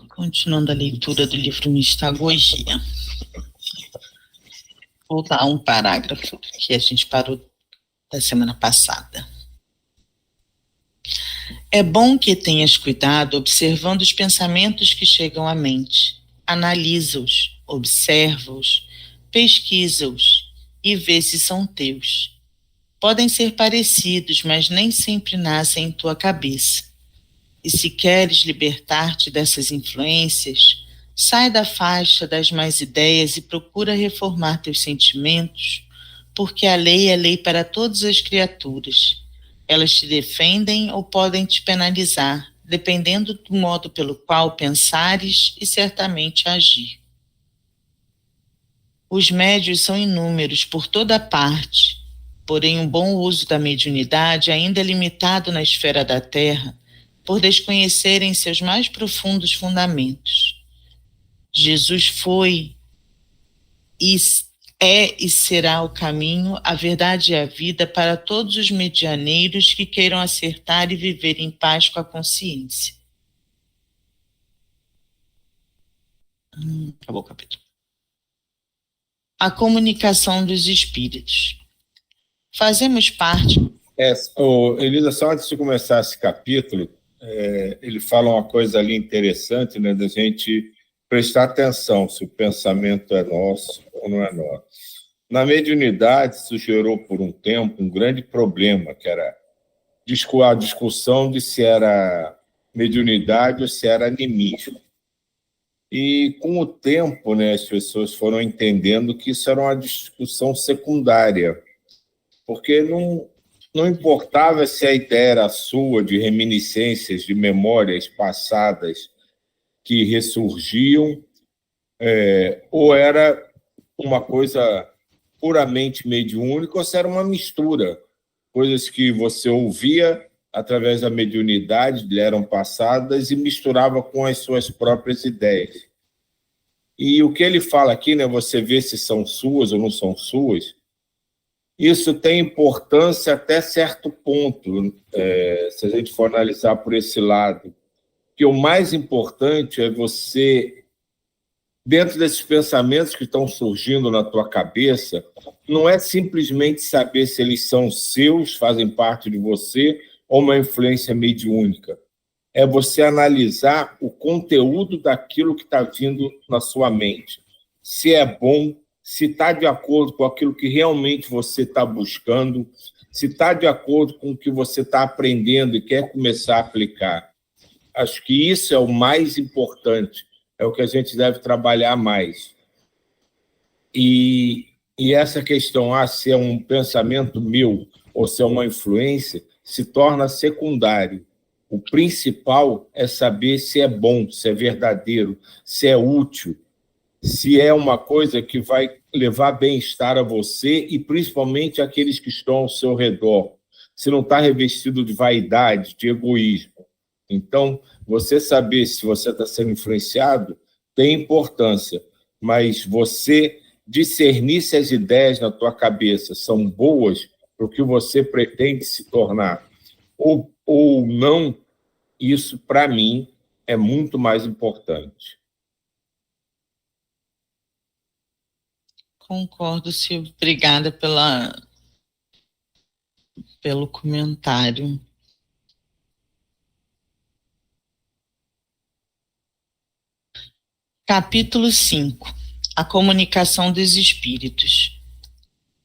Continuando a leitura do livro Mistagogia. Vou dar um parágrafo que a gente parou da semana passada. É bom que tenhas cuidado observando os pensamentos que chegam à mente. Analisa-os, observa-os, pesquisa-os e vê se são teus. Podem ser parecidos, mas nem sempre nascem em tua cabeça. E se queres libertar-te dessas influências, sai da faixa das más ideias e procura reformar teus sentimentos, porque a lei é lei para todas as criaturas. Elas te defendem ou podem te penalizar, dependendo do modo pelo qual pensares e certamente agir. Os médios são inúmeros por toda parte, porém o bom uso da mediunidade ainda é limitado na esfera da Terra, por desconhecerem seus mais profundos fundamentos. Jesus foi e é e será o caminho, a verdade e a vida para todos os medianeiros que queiram acertar e viver em paz com a consciência. Acabou o capítulo. A comunicação dos espíritos. Fazemos parte... Elisa, só antes de começar esse capítulo, ele fala uma coisa ali interessante, né, da gente prestar atenção se o pensamento é nosso ou não é nosso. Na mediunidade, isso gerou por um tempo um grande problema, que era a discussão de se era mediunidade ou se era animismo. E, com o tempo, né, as pessoas foram entendendo que isso era uma discussão secundária, porque não importava se a ideia era sua, de reminiscências, de memórias passadas que ressurgiam, ou era uma coisa puramente mediúnica, ou se era uma mistura. Coisas que você ouvia através da mediunidade, lhe eram passadas, e misturava com as suas próprias ideias. E o que ele fala aqui, né, você vê se são suas ou não são suas, isso tem importância até certo ponto, se a gente for analisar por esse lado, que o mais importante é você, dentro desses pensamentos que estão surgindo na tua cabeça, não é simplesmente saber se eles são seus, fazem parte de você, ou uma influência mediúnica. É você analisar o conteúdo daquilo que está vindo na sua mente. Se é bom, se está de acordo com aquilo que realmente você está buscando, se está de acordo com o que você está aprendendo e quer começar a aplicar. Acho que isso é o mais importante, é o que a gente deve trabalhar mais. E essa questão, se é um pensamento meu ou se é uma influência, se torna secundário. O principal é saber se é bom, se é verdadeiro, se é útil, se é uma coisa que vai levar bem-estar a você e principalmente àqueles que estão ao seu redor. Se não está revestido de vaidade, de egoísmo. Então, você saber se você está sendo influenciado tem importância, mas você discernir se as ideias na tua cabeça são boas para o que você pretende se tornar ou não, isso, para mim, é muito mais importante. Concordo, Silvio. Obrigada pelo comentário. Capítulo 5. A comunicação dos espíritos.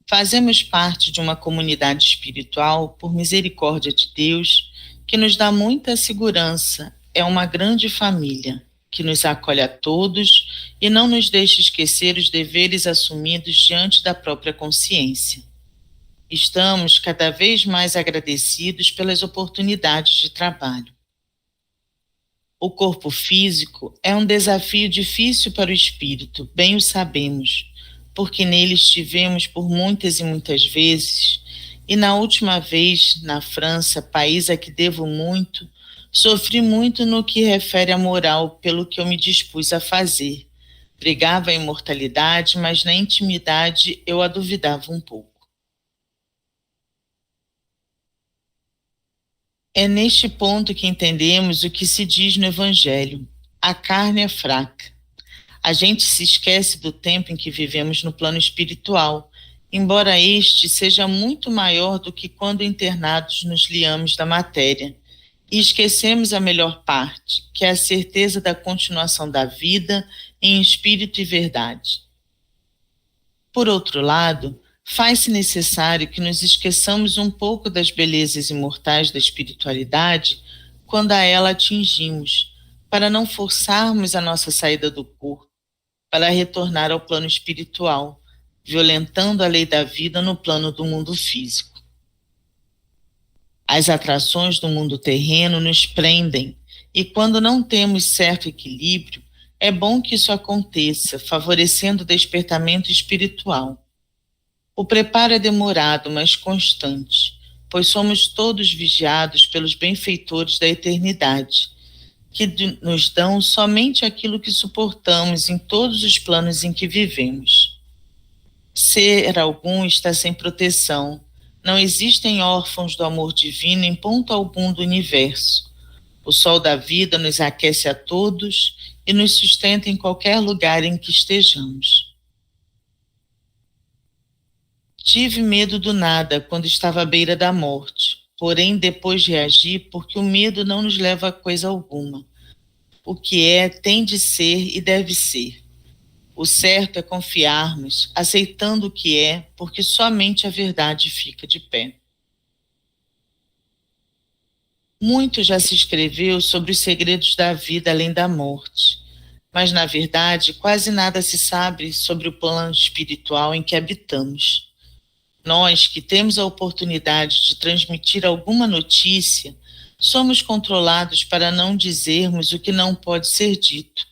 Fazemos parte de uma comunidade espiritual, por misericórdia de Deus, que nos dá muita segurança. É uma grande família, que nos acolhe a todos e não nos deixa esquecer os deveres assumidos diante da própria consciência. Estamos cada vez mais agradecidos pelas oportunidades de trabalho. O corpo físico é um desafio difícil para o espírito, bem o sabemos, porque nele estivemos por muitas e muitas vezes, e na última vez, na França, país a que devo muito, sofri muito no que refere à moral pelo que eu me dispus a fazer. Pregava a imortalidade, mas na intimidade eu a duvidava um pouco. É neste ponto que entendemos o que se diz no Evangelho. A carne é fraca. A gente se esquece do tempo em que vivemos no plano espiritual, embora este seja muito maior do que quando internados nos liamos da matéria. E esquecemos a melhor parte, que é a certeza da continuação da vida em espírito e verdade. Por outro lado, faz-se necessário que nos esqueçamos um pouco das belezas imortais da espiritualidade quando a ela atingimos, para não forçarmos a nossa saída do corpo, para retornar ao plano espiritual, violentando a lei da vida no plano do mundo físico. As atrações do mundo terreno nos prendem, e quando não temos certo equilíbrio, é bom que isso aconteça, favorecendo o despertamento espiritual. O preparo é demorado, mas constante, pois somos todos vigiados pelos benfeitores da eternidade, que nos dão somente aquilo que suportamos em todos os planos em que vivemos. Ser algum está sem proteção. Não existem órfãos do amor divino em ponto algum do universo. O sol da vida nos aquece a todos e nos sustenta em qualquer lugar em que estejamos. Tive medo do nada quando estava à beira da morte, porém depois reagi porque o medo não nos leva a coisa alguma. O que é, tem de ser e deve ser. O certo é confiarmos, aceitando o que é, porque somente a verdade fica de pé. Muito já se escreveu sobre os segredos da vida além da morte, mas, na verdade, quase nada se sabe sobre o plano espiritual em que habitamos. Nós, que temos a oportunidade de transmitir alguma notícia, somos controlados para não dizermos o que não pode ser dito.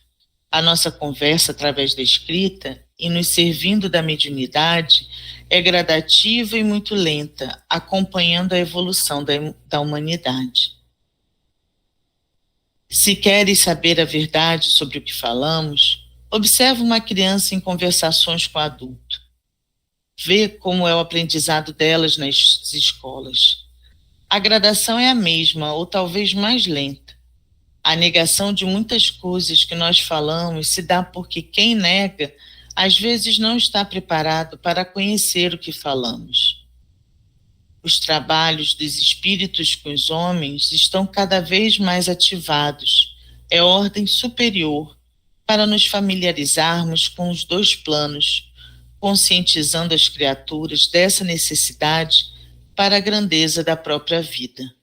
A nossa conversa através da escrita e nos servindo da mediunidade é gradativa e muito lenta, acompanhando a evolução da humanidade. Se queres saber a verdade sobre o que falamos, observa uma criança em conversações com adulto. Vê como é o aprendizado delas nas escolas. A gradação é a mesma, ou talvez mais lenta. A negação de muitas coisas que nós falamos se dá porque quem nega, às vezes não está preparado para conhecer o que falamos. Os trabalhos dos espíritos com os homens estão cada vez mais ativados. É ordem superior para nos familiarizarmos com os dois planos, conscientizando as criaturas dessa necessidade para a grandeza da própria vida.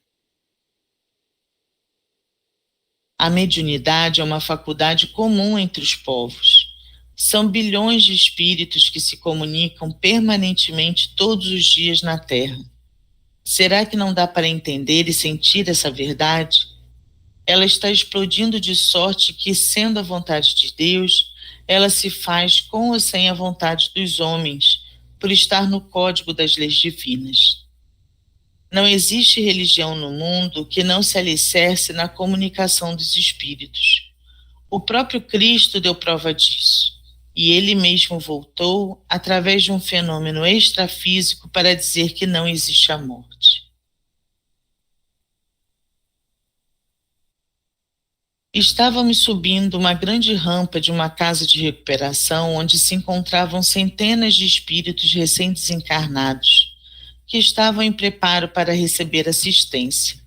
A mediunidade é uma faculdade comum entre os povos. São bilhões de espíritos que se comunicam permanentemente todos os dias na Terra. Será que não dá para entender e sentir essa verdade? Ela está explodindo de sorte que, sendo a vontade de Deus, ela se faz com ou sem a vontade dos homens, por estar no código das leis divinas. Não existe religião no mundo que não se alicerce na comunicação dos espíritos. O próprio Cristo deu prova disso, e ele mesmo voltou através de um fenômeno extrafísico para dizer que não existe a morte. Estávamos subindo uma grande rampa de uma casa de recuperação onde se encontravam centenas de espíritos recém-desencarnados que estavam em preparo para receber assistência.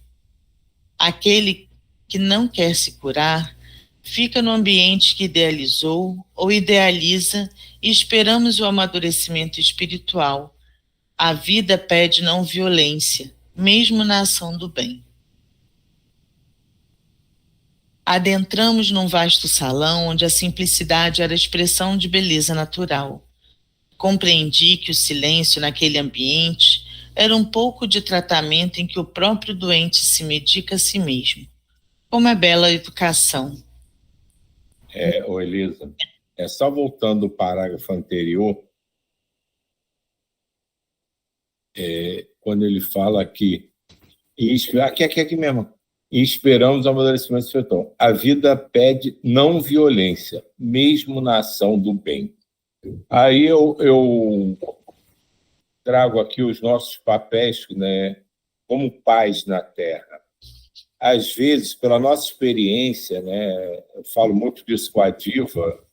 Aquele que não quer se curar fica no ambiente que idealizou ou idealiza e esperamos o amadurecimento espiritual. A vida pede não violência, mesmo na ação do bem. Adentramos num vasto salão onde a simplicidade era a expressão de beleza natural. Compreendi que o silêncio naquele ambiente era um pouco de tratamento em que o próprio doente se medica a si mesmo. Como é bela a educação. Elisa, só voltando ao parágrafo anterior, quando ele fala aqui aqui mesmo, e esperamos o amadurecimento espiritual. A vida pede não violência, mesmo na ação do bem. Aí eu trago aqui os nossos papéis, né, como pais na Terra. às vezes, pela nossa experiência, né, eu falo muito disso com a Diva,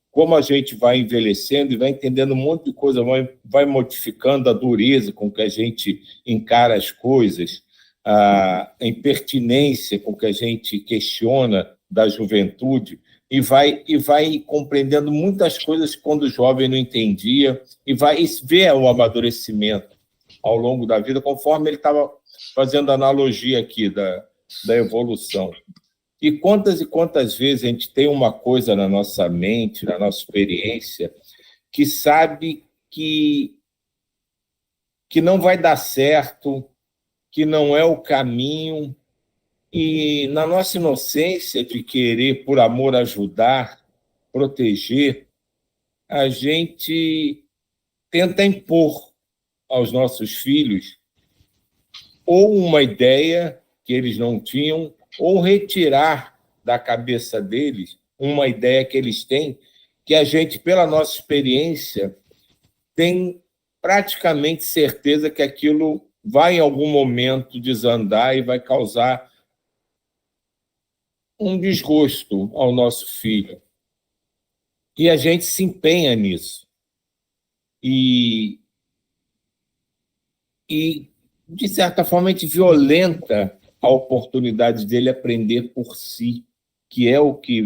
como a gente vai envelhecendo e vai entendendo um monte de coisa, vai modificando a dureza com que a gente encara as coisas, a impertinência com que a gente questiona da juventude, e vai compreendendo muitas coisas que quando o jovem não entendia, e vai ver o amadurecimento ao longo da vida, conforme ele estava fazendo analogia aqui da evolução. E quantas vezes a gente tem uma coisa na nossa mente, na nossa experiência, que sabe que não vai dar certo, que não é o caminho, e na nossa inocência de querer, por amor, ajudar, proteger, a gente tenta impor aos nossos filhos ou uma ideia que eles não tinham, ou retirar da cabeça deles uma ideia que eles têm, que a gente, pela nossa experiência, tem praticamente certeza que aquilo vai, em algum momento, desandar e vai causar um desgosto ao nosso filho. E a gente se empenha nisso. E de certa forma, a gente violenta a oportunidade dele aprender por si, que é o que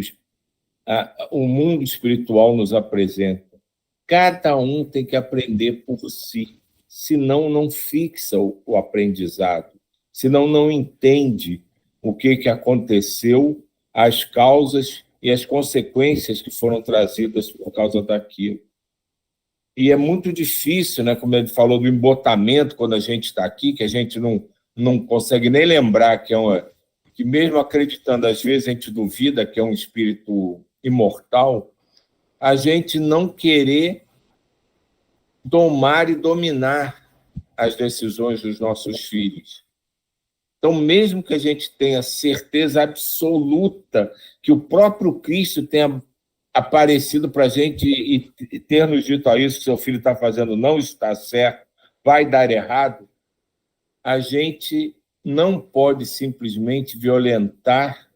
o mundo espiritual nos apresenta. Cada um tem que aprender por si, senão não fixa o aprendizado, senão não entende o que aconteceu, as causas e as consequências que foram trazidas por causa daquilo. E é muito difícil, né, como ele falou do embotamento, quando a gente está aqui, que a gente não consegue nem lembrar que mesmo acreditando, às vezes a gente duvida que é um espírito imortal, a gente não querer domar e dominar as decisões dos nossos filhos. Então, mesmo que a gente tenha certeza absoluta que o próprio Cristo tenha aparecido para a gente e ter nos dito isso, que seu filho está fazendo não está certo, vai dar errado, a gente não pode simplesmente violentar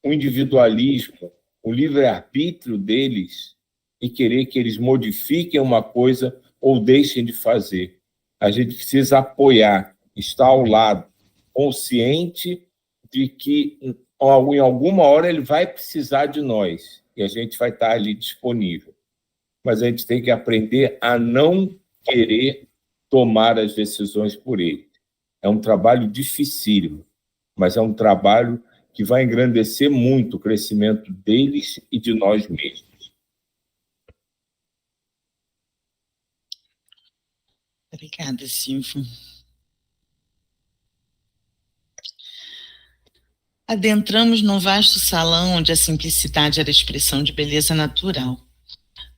o individualismo, o livre-arbítrio deles e querer que eles modifiquem uma coisa ou deixem de fazer. A gente precisa apoiar, estar ao lado, consciente de que em alguma hora ele vai precisar de nós e a gente vai estar ali disponível. Mas a gente tem que aprender a não querer tomar as decisões por ele. É um trabalho dificílimo, mas é um trabalho que vai engrandecer muito o crescimento deles e de nós mesmos. Obrigada, Silvio. Adentramos num vasto salão onde a simplicidade era expressão de beleza natural.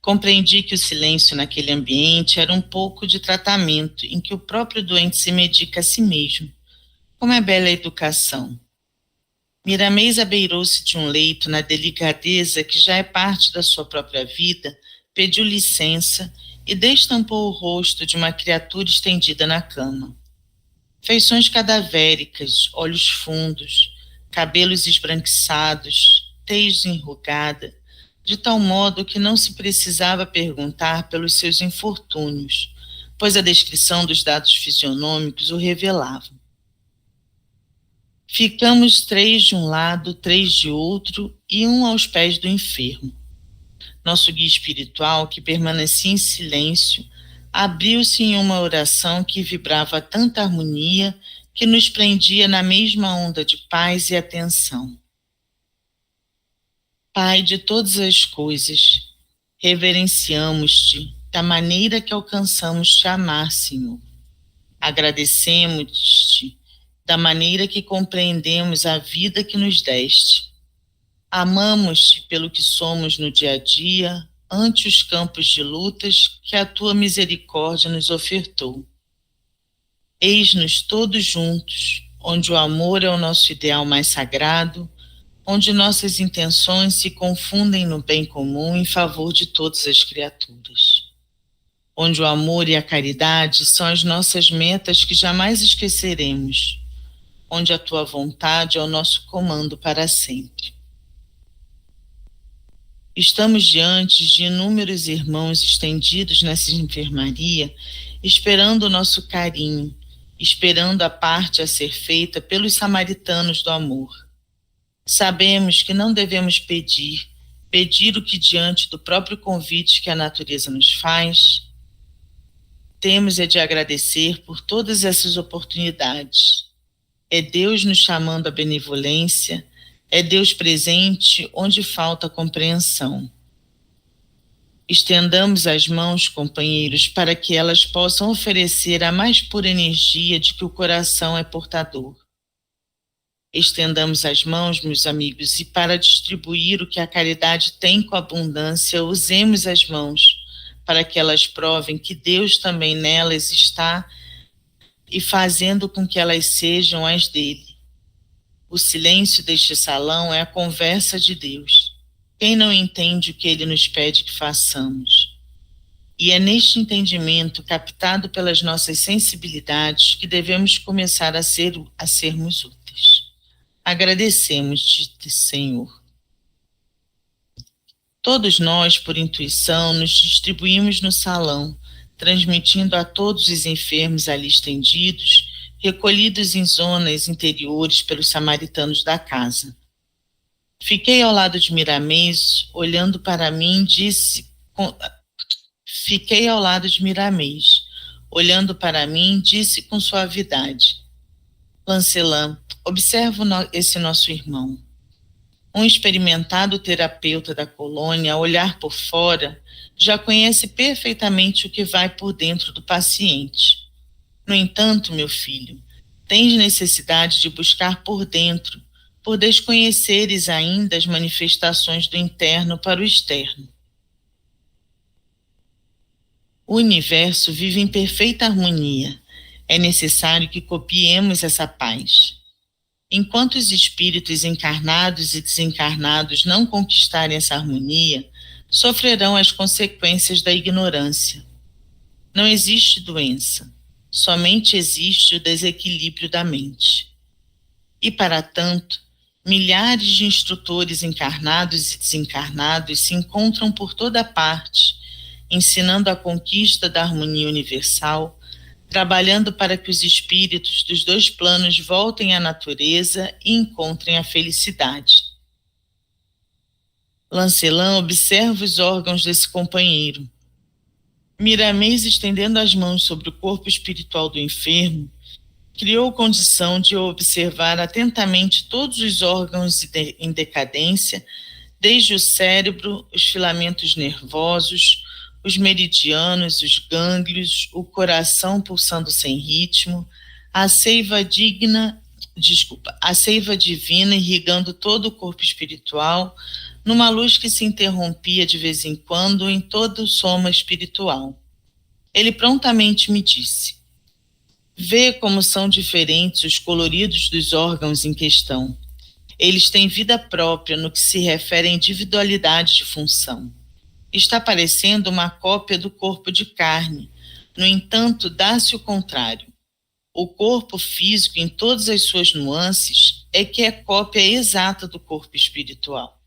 Compreendi que o silêncio naquele ambiente era um pouco de tratamento em que o próprio doente se medica a si mesmo. Como é bela a educação. Miramês abeirou-se de um leito na delicadeza que já é parte da sua própria vida, pediu licença e destampou o rosto de uma criatura estendida na cama. Feições cadavéricas, olhos fundos, cabelos esbranquiçados, tez enrugada, de tal modo que não se precisava perguntar pelos seus infortúnios, pois a descrição dos dados fisionômicos o revelava. Ficamos 3 de um lado, 3 de outro e um aos pés do enfermo. Nosso guia espiritual, que permanecia em silêncio, abriu-se em uma oração que vibrava tanta harmonia que nos prendia na mesma onda de paz e atenção. Pai de todas as coisas, reverenciamos-te da maneira que alcançamos te amar, Senhor. Agradecemos-te da maneira que compreendemos a vida que nos deste. Amamos-te pelo que somos no dia a dia, ante os campos de lutas que a tua misericórdia nos ofertou. Eis-nos todos juntos, onde o amor é o nosso ideal mais sagrado, onde nossas intenções se confundem no bem comum em favor de todas as criaturas. Onde o amor e a caridade são as nossas metas que jamais esqueceremos, onde a tua vontade é o nosso comando para sempre. Estamos diante de inúmeros irmãos estendidos nessa enfermaria, esperando o nosso carinho, esperando a parte a ser feita pelos samaritanos do amor. Sabemos que não devemos pedir o que diante do próprio convite que a natureza nos faz, temos é de agradecer por todas essas oportunidades. É Deus nos chamando à benevolência, é Deus presente onde falta compreensão. Estendamos as mãos, companheiros, para que elas possam oferecer a mais pura energia de que o coração é portador. Estendamos as mãos, meus amigos, e para distribuir o que a caridade tem com abundância, usemos as mãos, para que elas provem que Deus também nelas está e fazendo com que elas sejam as dele. O silêncio deste salão é a conversa de Deus. Quem não entende o que ele nos pede que façamos? E é neste entendimento, captado pelas nossas sensibilidades, que devemos começar a sermos úteis. Agradecemos-te, Senhor. Todos nós, por intuição, nos distribuímos no salão, transmitindo a todos os enfermos ali estendidos, recolhidos em zonas interiores pelos samaritanos da casa. Fiquei ao lado de Miramês, olhando para mim, disse com suavidade: Lancelin, observo esse nosso irmão. Um experimentado terapeuta da colônia, a olhar por fora, já conhece perfeitamente o que vai por dentro do paciente. No entanto, meu filho, tens necessidade de buscar por dentro, por desconheceres ainda as manifestações do interno para o externo. O universo vive em perfeita harmonia. É necessário que copiemos essa paz. Enquanto os espíritos encarnados e desencarnados não conquistarem essa harmonia, sofrerão as consequências da ignorância. Não existe doença, somente existe o desequilíbrio da mente. E, para tanto, milhares de instrutores encarnados e desencarnados se encontram por toda parte, ensinando a conquista da harmonia universal, trabalhando para que os espíritos dos dois planos voltem à natureza e encontrem a felicidade. Lancelin observa os órgãos desse companheiro. Miramês, estendendo as mãos sobre o corpo espiritual do enfermo, criou condição de observar atentamente todos os órgãos em decadência, desde o cérebro, os filamentos nervosos, os meridianos, os gânglios, o coração pulsando sem ritmo, a seiva divina irrigando todo o corpo espiritual, numa luz que se interrompia de vez em quando em todo o soma espiritual. Ele prontamente me disse: vê como são diferentes os coloridos dos órgãos em questão. Eles têm vida própria no que se refere à individualidade de função. Está parecendo uma cópia do corpo de carne. No entanto, dá-se o contrário. O corpo físico, em todas as suas nuances, é que é cópia exata do corpo espiritual.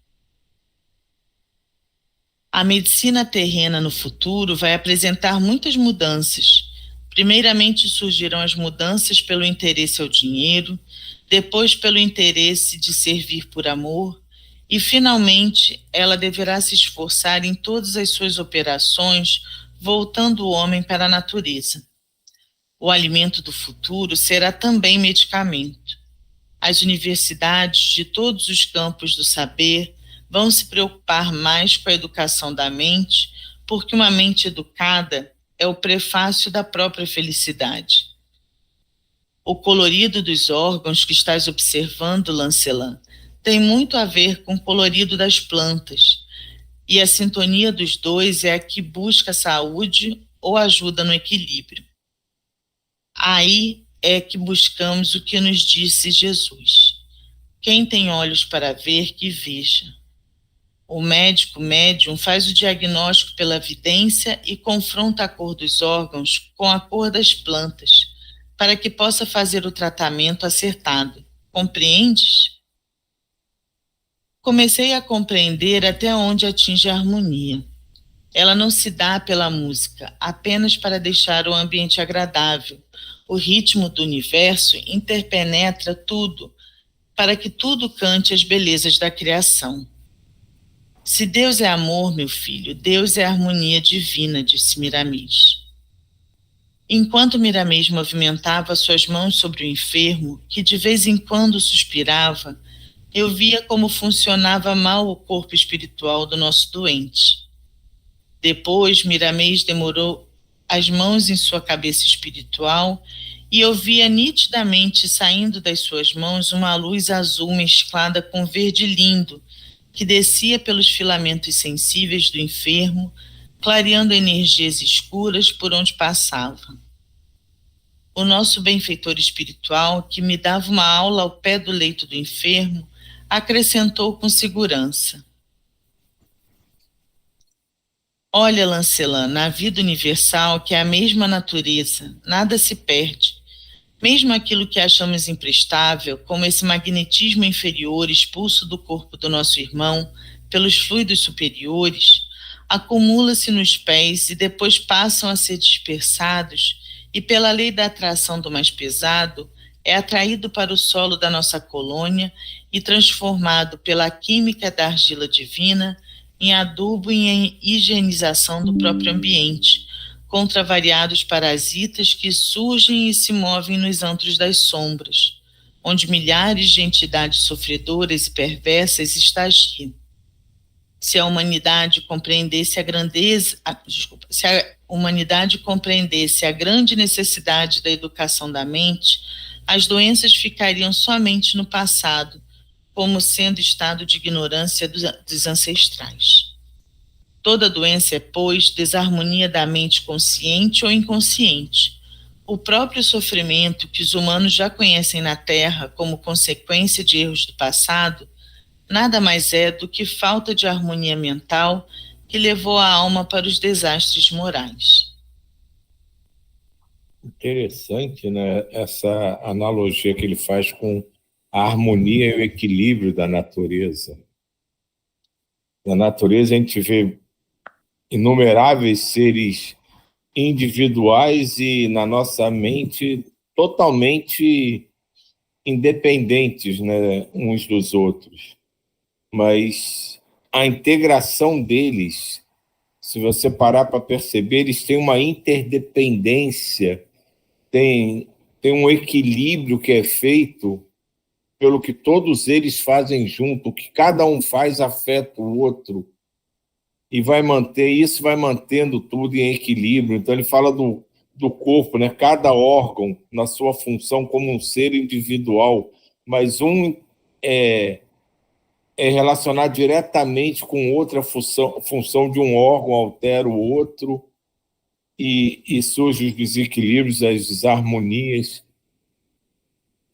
A medicina terrena no futuro vai apresentar muitas mudanças. Primeiramente surgirão as mudanças pelo interesse ao dinheiro, depois pelo interesse de servir por amor, e, finalmente, ela deverá se esforçar em todas as suas operações, voltando o homem para a natureza. O alimento do futuro será também medicamento. As universidades de todos os campos do saber vão se preocupar mais com a educação da mente, porque uma mente educada é o prefácio da própria felicidade. O colorido dos órgãos que estás observando, Lancelin, tem muito a ver com o colorido das plantas, e a sintonia dos dois é a que busca saúde ou ajuda no equilíbrio. Aí é que buscamos o que nos disse Jesus: quem tem olhos para ver, que veja. O médico médium faz o diagnóstico pela vidência e confronta a cor dos órgãos com a cor das plantas, para que possa fazer o tratamento acertado. Compreendes? Comecei a compreender até onde atinge a harmonia. Ela não se dá pela música, apenas para deixar o ambiente agradável. O ritmo do universo interpenetra tudo, para que tudo cante as belezas da criação. Se Deus é amor, meu filho, Deus é harmonia divina, disse Miramês. Enquanto Miramês movimentava suas mãos sobre o enfermo, que de vez em quando suspirava, eu via como funcionava mal o corpo espiritual do nosso doente. Depois, Miramês demorou as mãos em sua cabeça espiritual e eu via nitidamente saindo das suas mãos uma luz azul mesclada com verde lindo, que descia pelos filamentos sensíveis do enfermo, clareando energias escuras por onde passava. O nosso benfeitor espiritual, que me dava uma aula ao pé do leito do enfermo, acrescentou com segurança: olha, Lancelin, na vida universal, que é a mesma natureza, nada se perde. Mesmo aquilo que achamos imprestável, como esse magnetismo inferior expulso do corpo do nosso irmão pelos fluidos superiores, acumula-se nos pés e depois passam a ser dispersados e, pela lei da atração do mais pesado, é atraído para o solo da nossa colônia e transformado pela química da argila divina em adubo e em higienização do próprio ambiente, contra variados parasitas que surgem e se movem nos antros das sombras, onde milhares de entidades sofredoras e perversas estagiam. Se a humanidade compreendesse se a humanidade compreendesse a grande necessidade da educação da mente, as doenças ficariam somente no passado, como sendo estado de ignorância dos ancestrais. Toda doença é, pois, desarmonia da mente consciente ou inconsciente. O próprio sofrimento que os humanos já conhecem na Terra como consequência de erros do passado, nada mais é do que falta de harmonia mental que levou a alma para os desastres morais. Interessante, né? Essa analogia que ele faz com a harmonia e o equilíbrio da natureza. Na natureza a gente vê inumeráveis seres individuais e na nossa mente totalmente independentes, né, uns dos outros. Mas a integração deles, se você parar para perceber, eles têm uma interdependência, tem um equilíbrio que é feito pelo que todos eles fazem junto, o que cada um faz afeta o outro, e vai mantendo tudo em equilíbrio. Então ele fala do corpo, né? Cada órgão na sua função como um ser individual, mas um é relacionado diretamente com outra função de um órgão, altera o outro, e surgem os desequilíbrios, as desarmonias.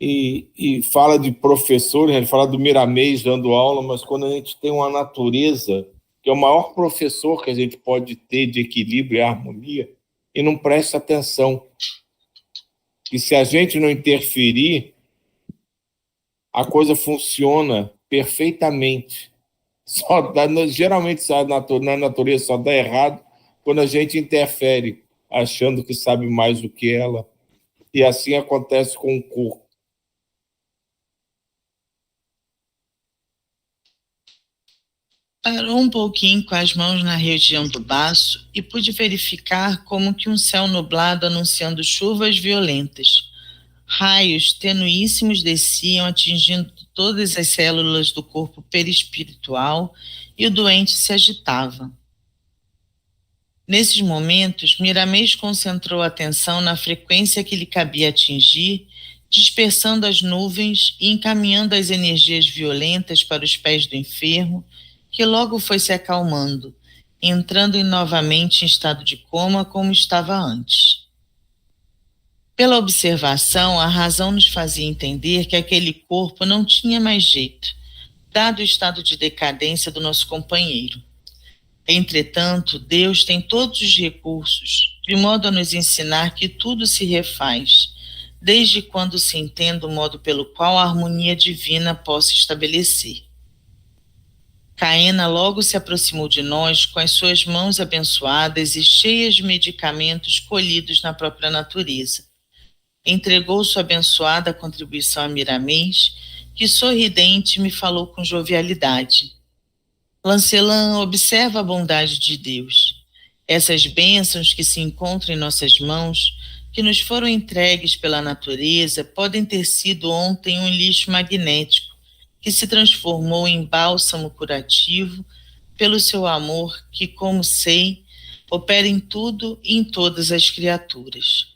E fala de professores, ele fala do Miramês dando aula, mas quando a gente tem uma natureza, que é o maior professor que a gente pode ter de equilíbrio e harmonia, e não presta atenção. E se a gente não interferir, a coisa funciona perfeitamente. Geralmente na natureza só dá errado quando a gente interfere, achando que sabe mais do que ela. E assim acontece com o corpo. Parou um pouquinho com as mãos na região do baço e pude verificar como que um céu nublado anunciando chuvas violentas. Raios tenuíssimos desciam, atingindo todas as células do corpo perispiritual, e o doente se agitava. Nesses momentos, Miramês concentrou a atenção na frequência que lhe cabia atingir, dispersando as nuvens e encaminhando as energias violentas para os pés do enfermo, que logo foi se acalmando, entrando novamente em estado de coma como estava antes. Pela observação, a razão nos fazia entender que aquele corpo não tinha mais jeito, dado o estado de decadência do nosso companheiro. Entretanto, Deus tem todos os recursos, de modo a nos ensinar que tudo se refaz, desde quando se entenda o modo pelo qual a harmonia divina possa estabelecer. Caena logo se aproximou de nós com as suas mãos abençoadas e cheias de medicamentos colhidos na própria natureza. Entregou sua abençoada contribuição a Miramês, que sorridente me falou com jovialidade. Lancelin, observa a bondade de Deus. Essas bênçãos que se encontram em nossas mãos, que nos foram entregues pela natureza, podem ter sido ontem um lixo magnético, que se transformou em bálsamo curativo pelo seu amor que, como sei, opera em tudo e em todas as criaturas.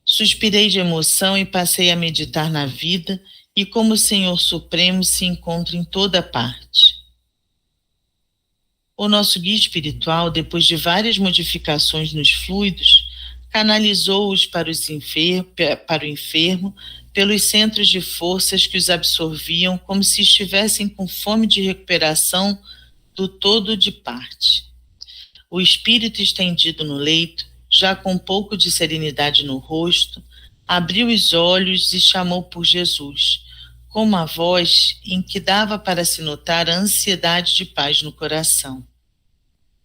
Suspirei de emoção e passei a meditar na vida e como o Senhor Supremo se encontra em toda parte. O nosso guia espiritual, depois de várias modificações nos fluidos, canalizou-os para o enfermo pelos centros de forças que os absorviam como se estivessem com fome de recuperação do todo de parte. O espírito estendido no leito, já com um pouco de serenidade no rosto, abriu os olhos e chamou por Jesus, com uma voz em que dava para se notar a ansiedade de paz no coração.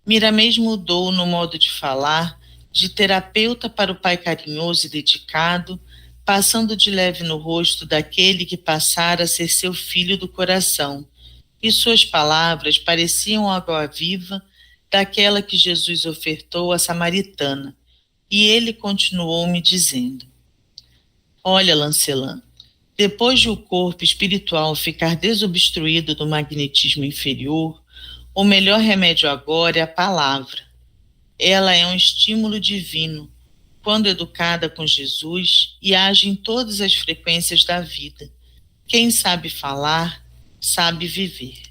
Miramês mudou no modo de falar, de terapeuta para o pai carinhoso e dedicado, passando de leve no rosto daquele que passara a ser seu filho do coração, e suas palavras pareciam água viva daquela que Jesus ofertou à samaritana, e ele continuou me dizendo: olha, Lancelin, depois de o corpo espiritual ficar desobstruído do magnetismo inferior, o melhor remédio agora é a palavra. Ela é um estímulo divino, quando educada com Jesus, e age em todas as frequências da vida. Quem sabe falar, sabe viver.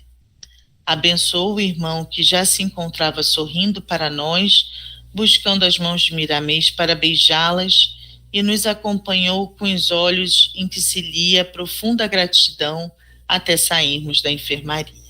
Abençoou o irmão que já se encontrava sorrindo para nós, buscando as mãos de Miramês para beijá-las, e nos acompanhou com os olhos em que se lia profunda gratidão até sairmos da enfermaria.